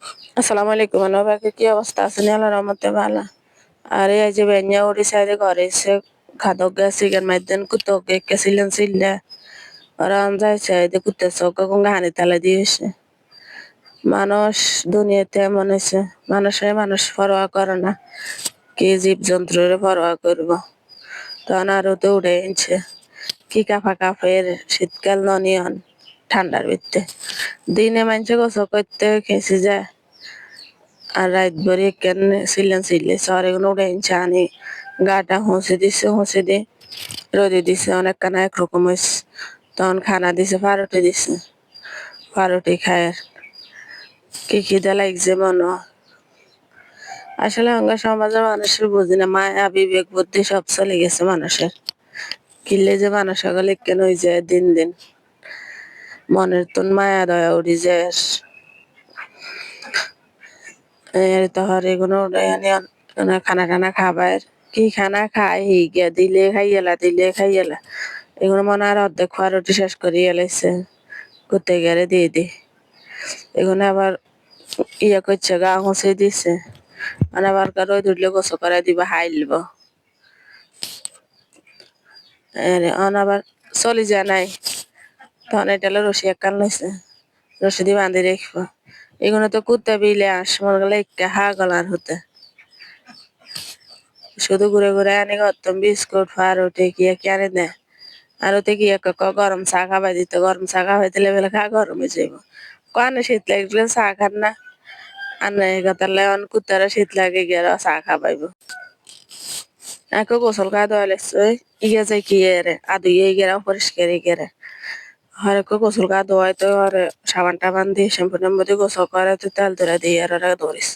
আসসালামু আলাইকুম বাকি কি অবস্থা আছেন আল্লাহর রহমতে ভালো আর এই যে বেঞ্জা উড়ি সাইডে ঘরে এসে খাদক গেছে গান মাইদেন কুতো গেছিলেন সিল্লা ওরা যাইছে এদের কুত্তে চোখ গঙ্গা হানি তালা দিয়েছে মানুষ দুনিয়াতে এমন হয়েছে মানুষ পরোয়া করে না কি জীব জন্তুর পরোয়া করব তখন আরো তো উড়ে এনেছে কি কাফা কাফের শীতকাল ননিয়ন ঠান্ডার ভিতরে দিনে মানুষে গোসল করতে খেয়েছি যায় আর রাত ভরি কেন সিলে সরে উড়ে এনেছে আনি গাটা হুঁসে দি রোদে দিছে অনেক কানা একরকম হয়েছে তখন খানা দিছে পারোটি দিছে পারোটি খায় কি খিদে লাগছে মনে হয়। আসলে আমরা সমাজের মানুষের বুঝি না মায়া বিবেক বুদ্ধি সব চলে গেছে মানুষের কিনলে যে মানুষ সকলে কেন হয়ে যায় দিন দিন মনের তো মায়া দয়া উড়ি যায় তহর এগুলো খানা টানা খাবার কি খানা খাই গিয়া দিলে খাইয়েলা এগুলো মনে আর অর্ধেক খাওয়ার রুটি শেষ করে এলাইছে করতে গেলে দিয়ে দি এগুলো আবার করছে গা ঘষে দিছে মানে আবার রোদ উঠলে গোসল করে দিবা হাইলব আবার চলি যায় নাই তখন এটা রশি একান লইছে রশি দিয়ে বাঁধি রাখবো এগুলো তো কুত্তা বিলে আস মনে গেলে একটা হা গলার হতে শুধু ঘুরে ঘুরে আনি করতাম বিস্কুট ফারুটি কি আনে দেয় আর ওতে কি গরম চা খাবাই দিত গরম চা খাবাই দিলে বেলা খা গরম হয়ে যাইব কানে শীত লাগলে চা খান না আর নাই কথালে কুত্তারা শীত লাগে গিয়ে চা খাবাইব গোসল খাওয়া দেওয়া লাগছে ইয়ে যায় কি রে আদু ইয়ে গেরা পরিষ্কার গেরে হরেক গোসল খাওয়া দোয়াই তো আর সাবান টাবান দিয়ে শ্যাম্পু টাম্পু দিয়ে গোসল করে তো তেল তুলে দিয়ে আর ওরা ধরিস